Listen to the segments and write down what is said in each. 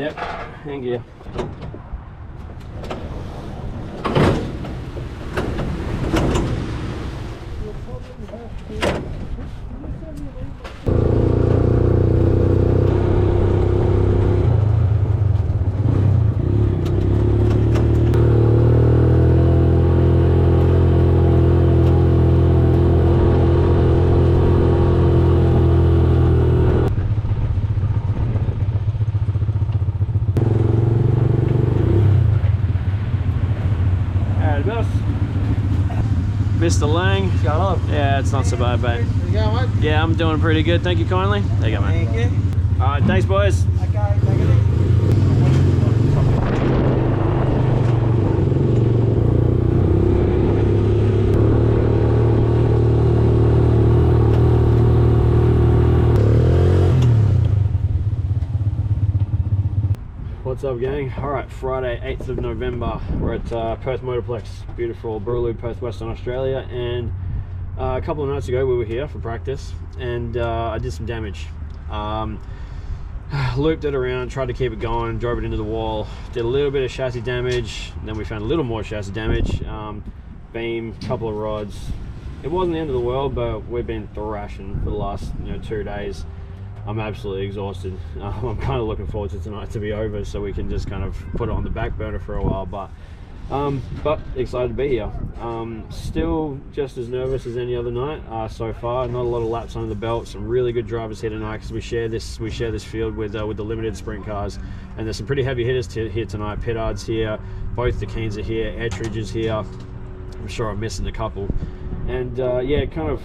Yep, hand gear. Mr. Lang. What's going on? Yeah, it's not so bad, mate. How you going, mate? Yeah, I'm doing pretty good. Thank you kindly. There you go, mate. Thank you. All right, thanks, boys. Okay, take it easy. What's up, gang? All right, Friday, 8th of November. We're at Perth Motorplex, beautiful Burraloue, Perth, Western Australia. And a couple of nights ago, we were here for practice, and I did some damage. Looped it around, tried to keep it going, drove it into the wall, did a little bit of chassis damage, and then we found a little more chassis damage. Beam, couple of rods. It wasn't the end of the world, but we've been thrashing for the last 2 days. I'm absolutely exhausted. I'm kind of looking forward to tonight to be over so we can just kind of put it on the back burner for a while, but excited to be here. Still just as nervous as any other night so far. Not a lot of laps under the belt. Some really good drivers here tonight because we share this field with the limited sprint cars, and there's some pretty heavy hitters here tonight. Pittard's here, both the Keens are here, Ettridge is here. I'm sure I'm missing a couple, and yeah, it kind of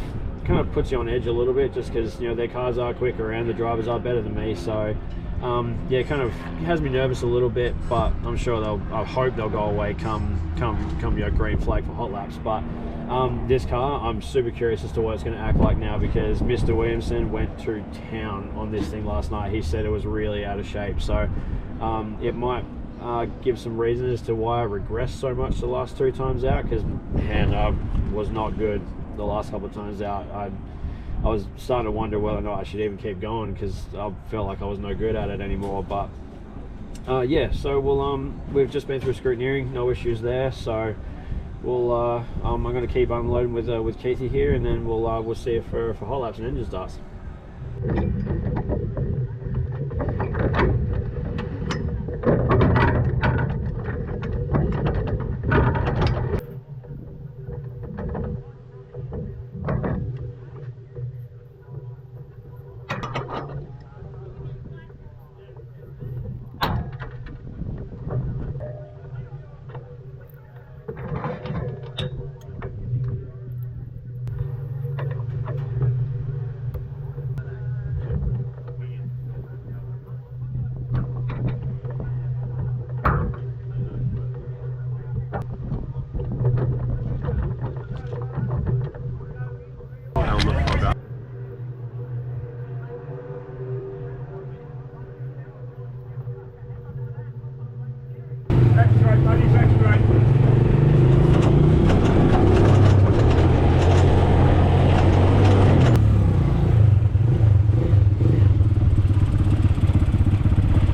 puts you on edge a little bit just because their cars are quicker and the drivers are better than me. So yeah, kind of has me nervous a little bit, but I'm sure I hope they'll go away come green flag for hot laps. But this car, I'm super curious as to what it's going to act like now, because Mr. Williamson went to town on this thing last night. He said it was really out of shape, so it might give some reason as to why I regressed so much the last 2 times out, because man, I was not good the last couple of times out. I was starting to wonder whether or not I should even keep going, because I felt like I was no good at it anymore. But yeah, so we've just been through scrutineering, no issues there. So I'm going to keep unloading with Keithy here, and then we'll see you for hot laps and engine starts.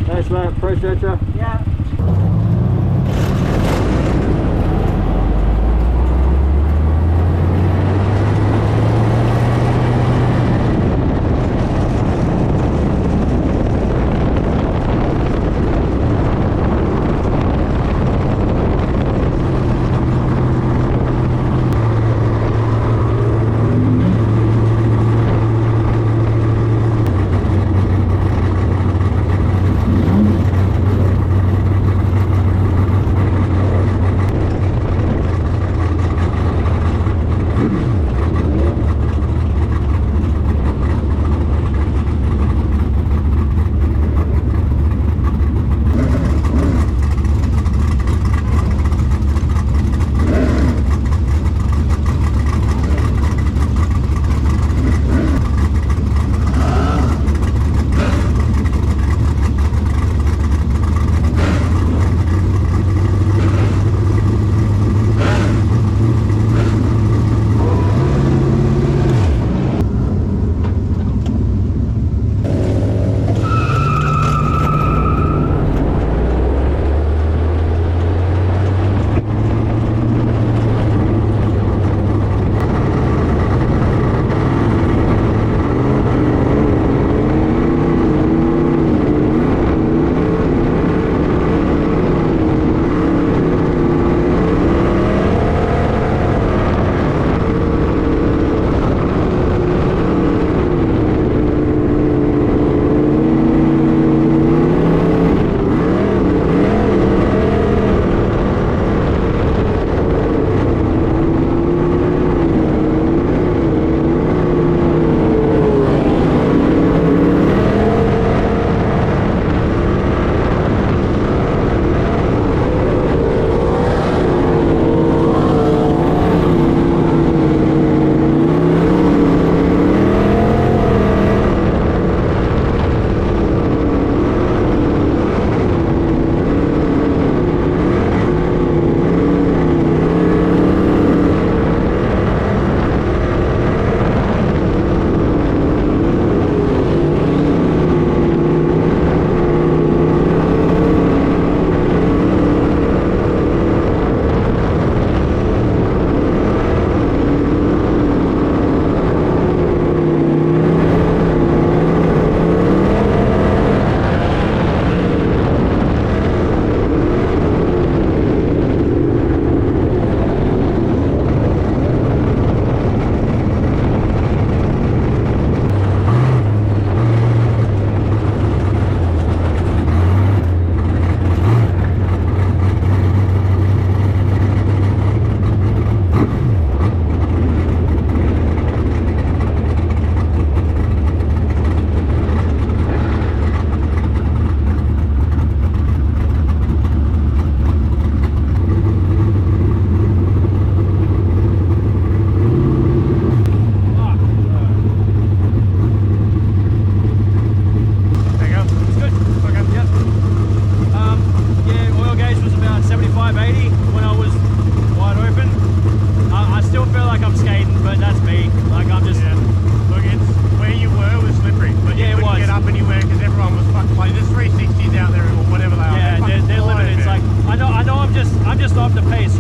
Thanks, mate. Appreciate you. Yeah.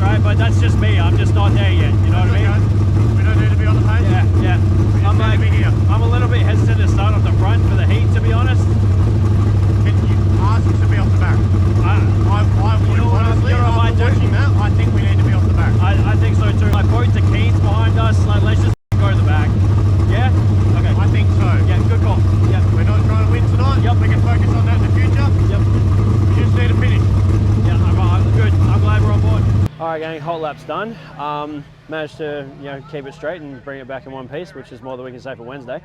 right? But that's just me. I'm just not there yet. You know what I mean? We don't need to be on the pace. Yeah, yeah. I'm a little bit hesitant to start off the front for the heat, to be honest. Ours should be off the back. I would, honestly, after watching that, I think we need to be off the back. I think so too. Like both the Keens behind us, like let's just go to the back. Yeah? Okay. I think so. Yeah, good call. Yeah. We're not trying to win tonight. Yep. We can focus on that in the future. Yep. We just need to finish. Yeah, I'm good. I'm glad we're on board. Alright gang, hot lap's done. Managed to keep it straight and bring it back in one piece, which is more than we can say for Wednesday.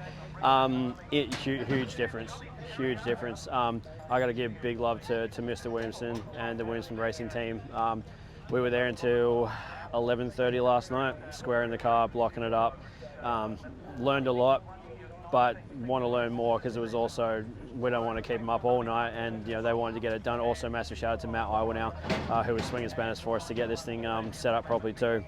Huge difference. Huge difference. I got to give big love to Mr. Williamson and the Williamson racing team. We were there until 11:30 last night, squaring the car, blocking it up. Learned a lot, but want to learn more because it was also, we don't want to keep them up all night, and they wanted to get it done. Also massive shout out to Matt Iwa now, who was swinging Spanish for us to get this thing set up properly too.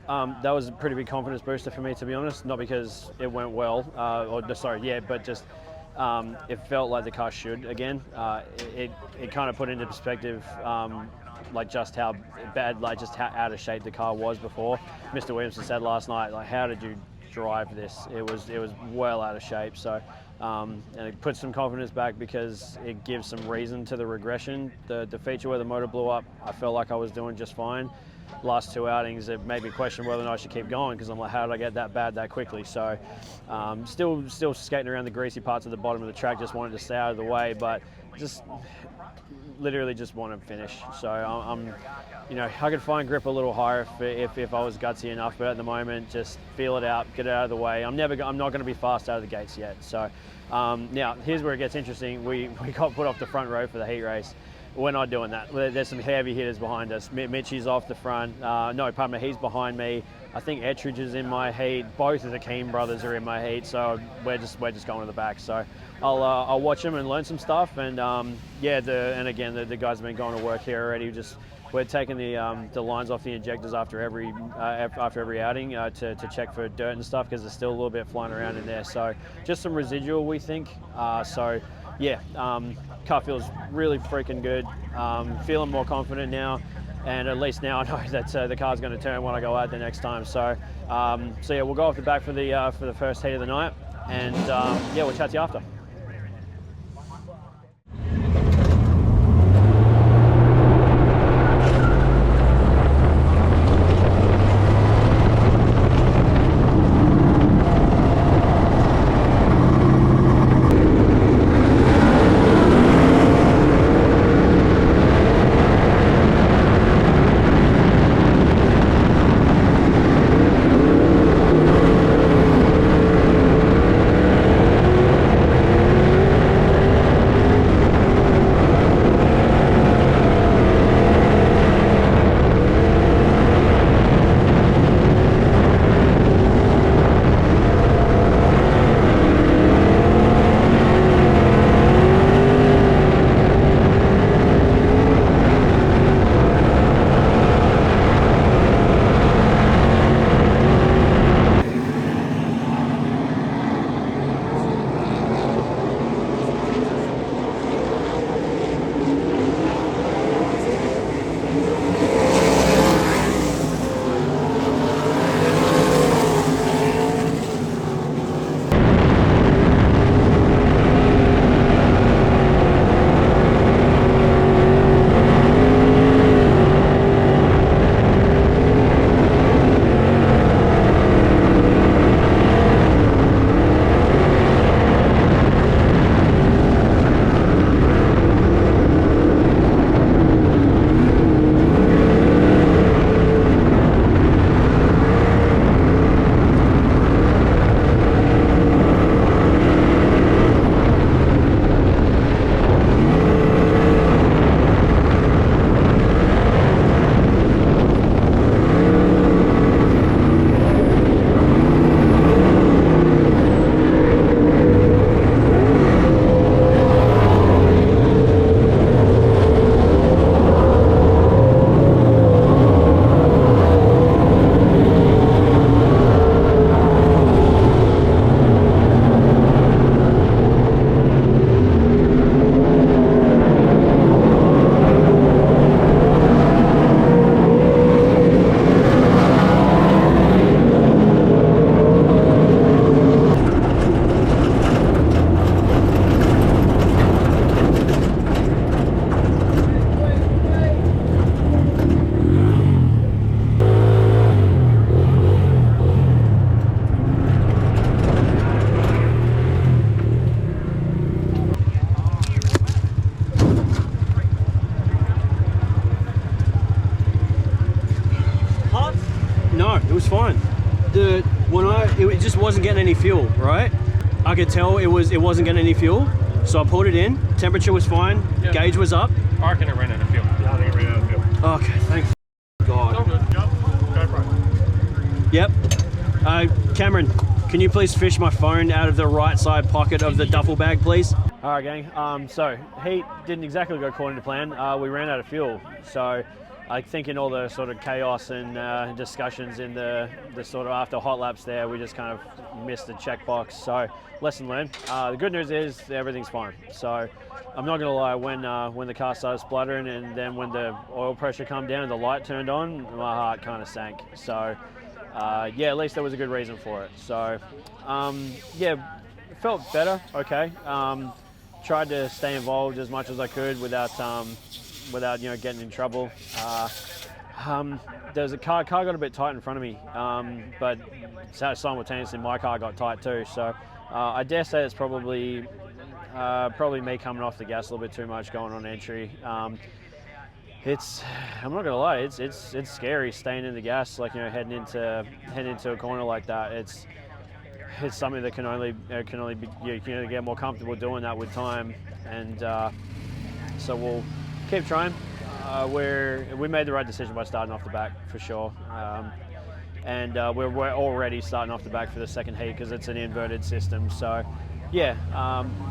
That was a pretty big confidence booster for me, to be honest, not because it went well, but just it felt like the car should again. It kind of put into perspective like just how bad, like just how out of shape the car was before. Mr. Williamson said last night, like, how did you drive this? It was well out of shape. So and it puts some confidence back because it gives some reason to the regression. The feature where the motor blew up, I felt like I was doing just fine. Last two outings, it made me question whether or not I should keep going, because I'm like, how did I get that bad that quickly? So still skating around the greasy parts of the bottom of the track, just wanted to stay out of the way, but just literally just want to finish. So I could find grip a little higher if I was gutsy enough, but at the moment, just feel it out, get it out of the way. I'm not going to be fast out of the gates yet. So now here's where it gets interesting. We got put off the front row for the heat race. We're not doing that. There's some heavy hitters behind us. Mitchie's off the front. No, pardon me, he's behind me. I think Ettridge is in my heat. Both of the Keane brothers are in my heat. So we're just going to the back. So I'll watch them and learn some stuff. And and again, the guys have been going to work here already. We're taking the lines off the injectors after every outing to check for dirt and stuff, because there's still a little bit flying around in there. So just some residual, we think. Car feels really freaking good. Feeling more confident now, and at least now I know that the car's going to turn when I go out the next time. So we'll go off the back for the first heat of the night, and we'll chat to you after. was fine. It just wasn't getting any fuel, right? I could tell it wasn't getting any fuel, so I pulled it in. Temperature was fine. Yep. Gauge was up. Parkin ran out of fuel. Yeah, I think it ran out of fuel. Okay, thank God. It's all good. Go for it. Yep. Cameron, can you please fish my phone out of the right side pocket of the duffel bag, please? All right, gang. So heat didn't exactly go according to plan. We ran out of fuel. So I think in all the sort of chaos and discussions in the sort of after hot laps there, we just kind of missed the checkbox. So lesson learned. The good news is everything's fine. So I'm not gonna lie, when the car started spluttering and then when the oil pressure come down and the light turned on, my heart kind of sank. So yeah, at least there was a good reason for it. So yeah, it felt better. Okay. Tried to stay involved as much as I could without getting in trouble. There's a car got a bit tight in front of me, but simultaneously my car got tight too. So I dare say it's probably me coming off the gas a little bit too much going on entry. I'm not gonna lie, it's scary staying in the gas, like heading into a corner like that. It's something that can only be, you can get more comfortable doing that with time, and so we'll keep trying. We made the right decision by starting off the back for sure, and we're already starting off the back for the second heat because it's an inverted system. So yeah,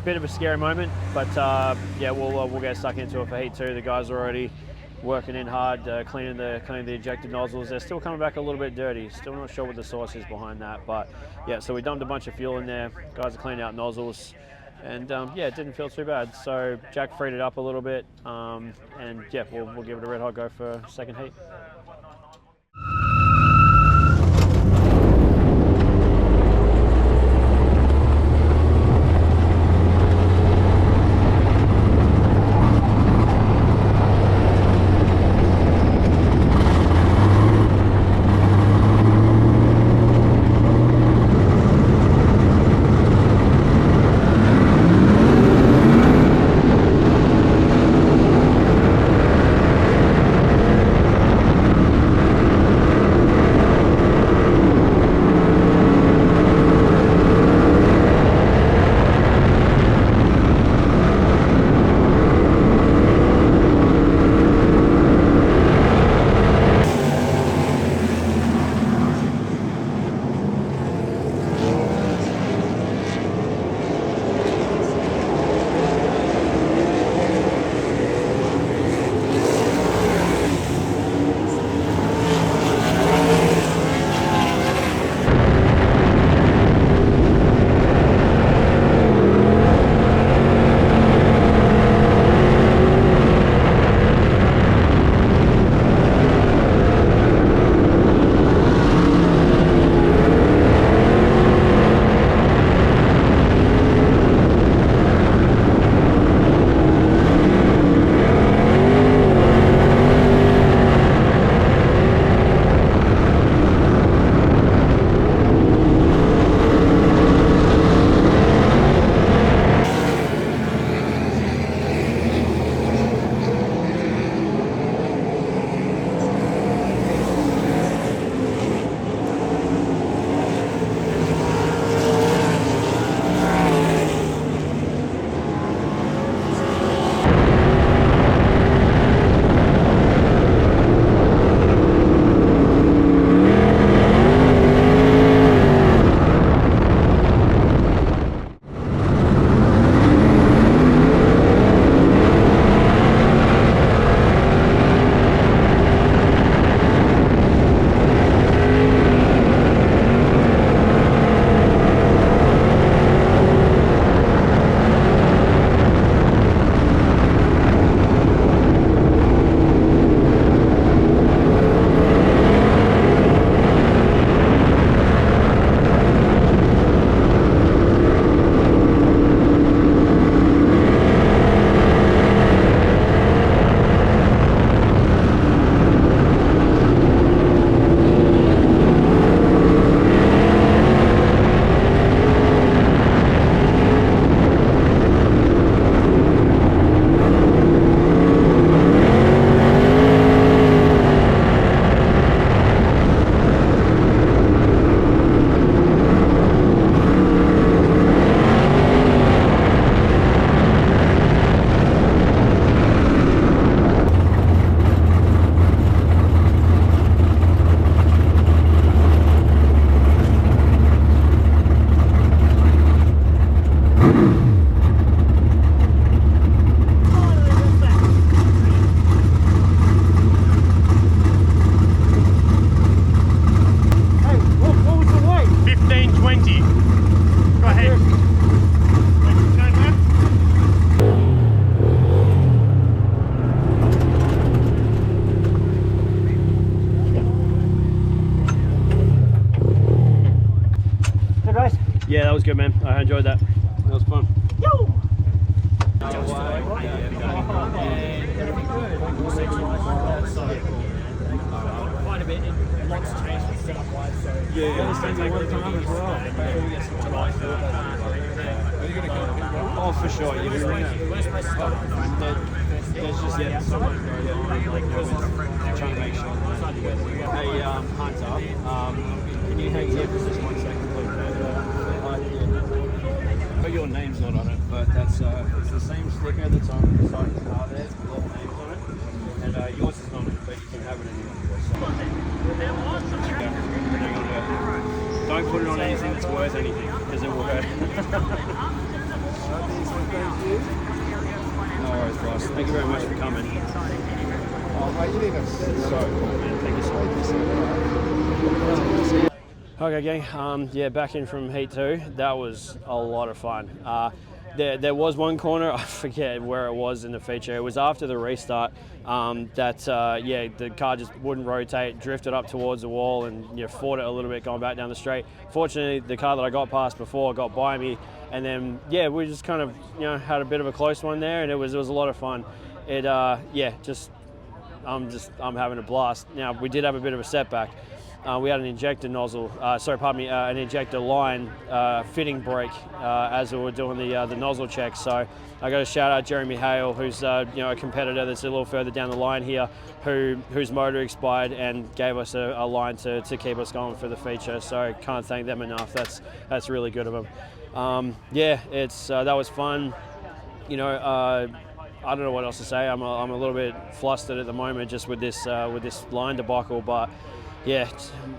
bit of a scary moment, but yeah, we'll get stuck into it for heat 2. The guys are already working in hard, cleaning the ejected nozzles. They're still coming back a little bit dirty. Still not sure what the source is behind that, but yeah. So we dumped a bunch of fuel in there. Guys are cleaning out nozzles, and yeah, it didn't feel too bad. So Jack freed it up a little bit, and yeah, we'll give it a red hot go for second heat. good, man. I enjoyed that. That was fun. Yo! Quite a bit. Lots changed with setup wise, so Oh, for sure. You're gonna there's just someone going on, like trying to make sure. Hey, Hunter, can you hang here for just 1 second, please? But your name's not on it, but that's it's the same sticker that's on the side of the car there with all the names on it, and yours is on it, but you can have it anyway. Don't put it on anything that's worth anything, because it will hurt. No worries, boss. Thank you very much for coming. Oh, mate, you think that's so cool, man. Thank you so much. Okay, gang. Yeah, back in from Heat 2. That was a lot of fun. There was one corner, I forget where it was in the feature. It was after the restart the car just wouldn't rotate, drifted up towards the wall, and fought it a little bit going back down the straight. Fortunately, the car that I got past before got by me, and then we just kind of had a bit of a close one there, and it was a lot of fun. I'm having a blast. Now, we did have a bit of a setback. We had an injector nozzle, an injector line fitting break as we were doing the nozzle check. So I got to shout out Jeremy Hale, who's a competitor that's a little further down the line here, whose motor expired and gave us a line to keep us going for the feature. So can't thank them enough. That's really good of them. That was fun. I don't know what else to say. I'm a little bit flustered at the moment just with this line debacle, but. Yeah,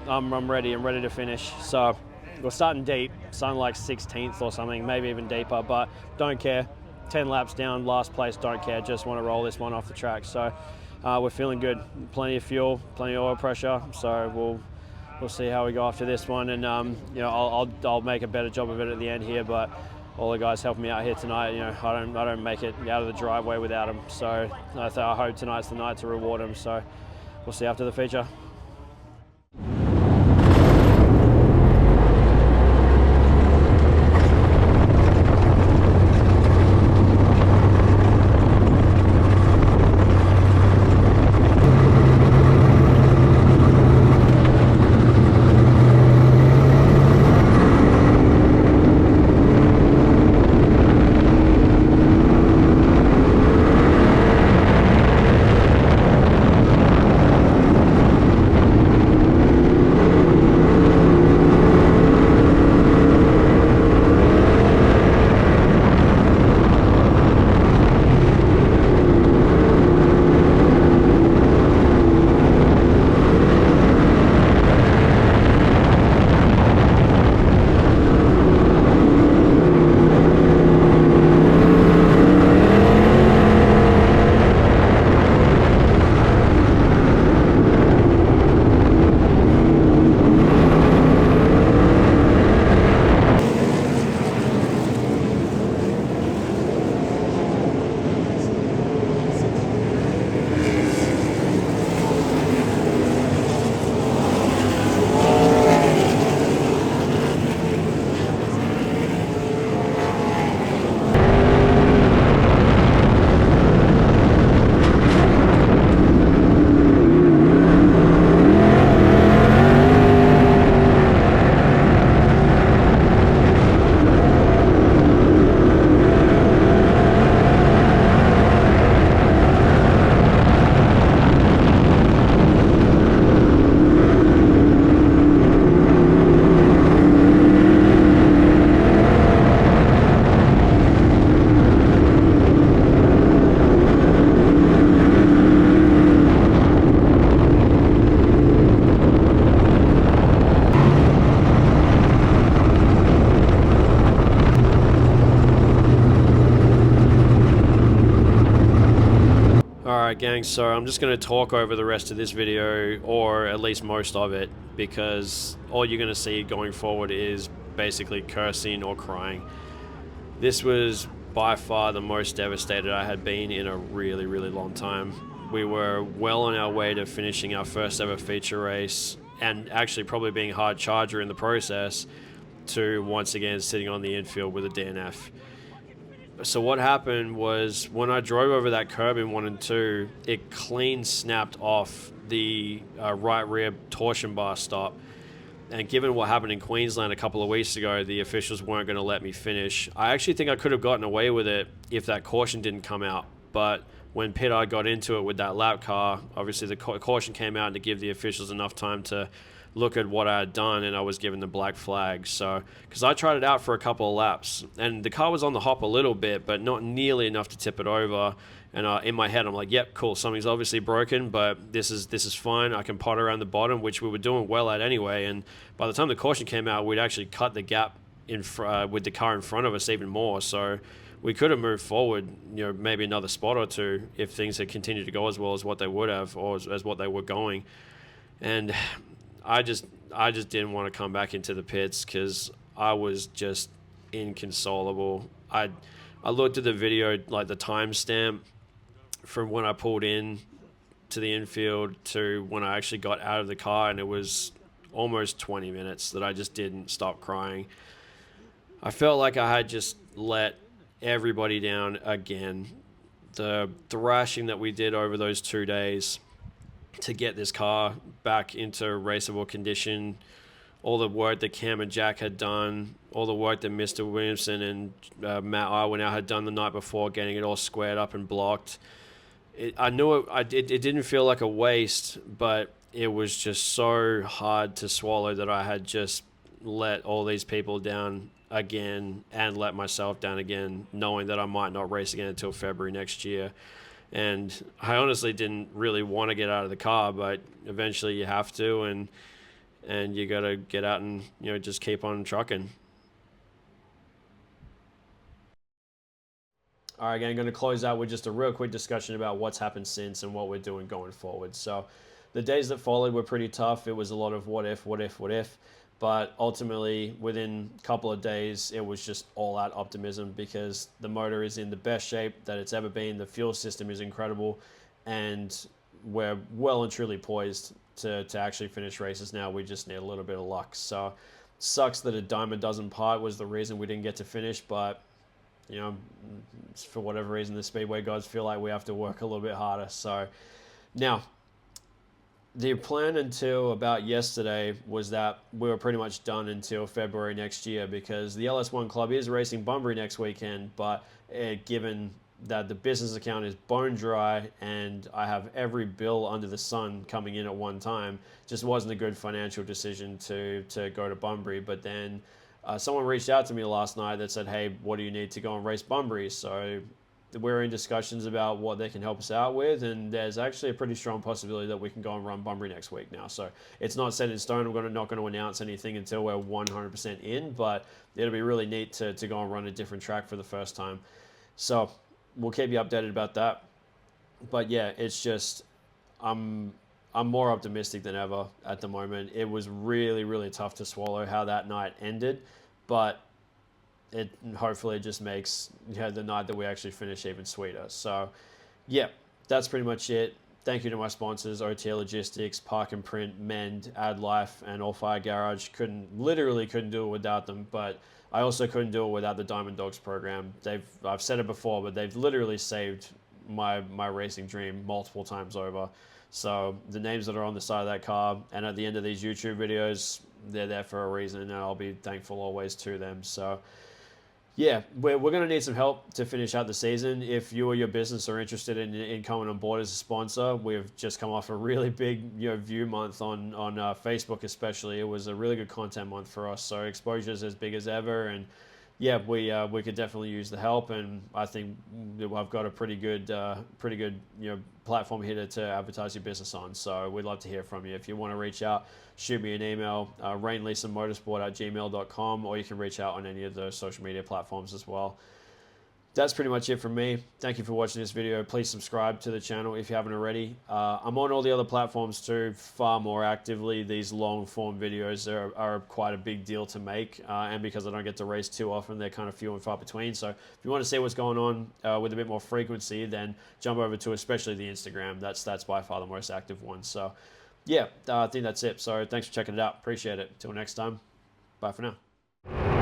I'm ready. I'm ready to finish. So we're starting deep, starting like 16th or something, maybe even deeper, but don't care. 10 laps down, last place, don't care. Just want to roll this one off the track. So we're feeling good. Plenty of fuel, plenty of oil pressure. So we'll see how we go after this one, and I'll make a better job of it at the end here. But all the guys helping me out here tonight, I don't make it out of the driveway without them. So I hope tonight's the night to reward them. So we'll see after the feature. Alright gang, so I'm just going to talk over the rest of this video, or at least most of it, because all you're going to see going forward is basically cursing or crying. This was by far the most devastated I had been in a really, really long time. We were well on our way to finishing our first ever feature race, and actually probably being hard charger in the process, to once again sitting on the infield with a DNF. So what happened was when I drove over that curb in 1 and 2, it clean snapped off the right rear torsion bar stop. And given what happened in Queensland a couple of weeks ago, the officials weren't going to let me finish. I actually think I could have gotten away with it if that caution didn't come out. But when Pitt got into it with that lap car, obviously the caution came out to give the officials enough time to look at what I had done, and I was given the black flag. So, because I tried it out for a couple of laps, and the car was on the hop a little bit, but not nearly enough to tip it over. And in my head, I'm like, yep, cool, something's obviously broken, but this is fine. I can pot around the bottom, which we were doing well at anyway. And by the time the caution came out, we'd actually cut the gap with the car in front of us even more. So we could have moved forward, maybe another spot or two if things had continued to go as well as what they would have, or as what they were going. And I just didn't want to come back into the pits because I was just inconsolable. I looked at the video, like the timestamp from when I pulled in to the infield to when I actually got out of the car, and it was almost 20 minutes that I just didn't stop crying. I felt like I had just let everybody down again. The thrashing that we did over those 2 days to get this car back into raceable condition, all the work that Cam and Jack had done, all the work that Mr. Williamson and Matt Iwanow had done the night before, getting it all squared up and blocked. I knew it didn't feel like a waste, but it was just so hard to swallow that I had just let all these people down again and let myself down again, knowing that I might not race again until February next year. And I honestly didn't really want to get out of the car, but eventually you have to, and you got to get out and just keep on trucking. All right, again, I'm going to close out with just a real quick discussion about what's happened since and what we're doing going forward. So the days that followed were pretty tough. It was a lot of what if. But ultimately, within a couple of days, it was just all-out optimism because the motor is in the best shape that it's ever been. The fuel system is incredible, and we're well and truly poised to actually finish races now. We just need a little bit of luck. So sucks that a dime a dozen part was the reason we didn't get to finish, but for whatever reason, the Speedway gods feel like we have to work a little bit harder. So now, the plan until about yesterday was that we were pretty much done until February next year because the LS1 Club is racing Bunbury next weekend, but given that the business account is bone dry and I have every bill under the sun coming in at one time, just wasn't a good financial decision to go to Bunbury. But then someone reached out to me last night that said, hey, what do you need to go and race Bunbury? So we're in discussions about what they can help us out with, and there's actually a pretty strong possibility that we can go and run Bunbury next week now. So it's not set in stone. I'm not going to announce anything until we're 100% in, but it'll be really neat to go and run a different track for the first time. So we'll keep you updated about that. But yeah, it's just I'm more optimistic than ever at the moment. It was really, really tough to swallow how that night ended, but it hopefully just makes the night that we actually finish even sweeter. So yeah, that's pretty much it. Thank you to my sponsors, OTA Logistics, Parkin Print, Mend, Ad Life, and All Fire Garage. Literally couldn't do it without them, but I also couldn't do it without the Diamond Dogs program. I've said it before, but they've literally saved my racing dream multiple times over. So the names that are on the side of that car and at the end of these YouTube videos, they're there for a reason, and I'll be thankful always to them. So yeah, we're going to need some help to finish out the season. If you or your business are interested in coming on board as a sponsor, we've just come off a really big view month on Facebook especially. It was a really good content month for us, so exposure is as big as ever. And yeah, we could definitely use the help, and I think I've got a pretty good platform here to advertise your business on. So we'd love to hear from you. If you want to reach out, shoot me an email, rainleesamotorsport@gmail.com, or you can reach out on any of the social media platforms as well. That's pretty much it from me. Thank you for watching this video. Please subscribe to the channel if you haven't already. I'm on all the other platforms too, far more actively. These long form videos are quite a big deal to make, and because I don't get to race too often, they're kind of few and far between. So if you want to see what's going on with a bit more frequency, then jump over to especially the Instagram. That's by far the most active one. So yeah, I think that's it. So thanks for checking it out. Appreciate it. Till next time. Bye for now. it.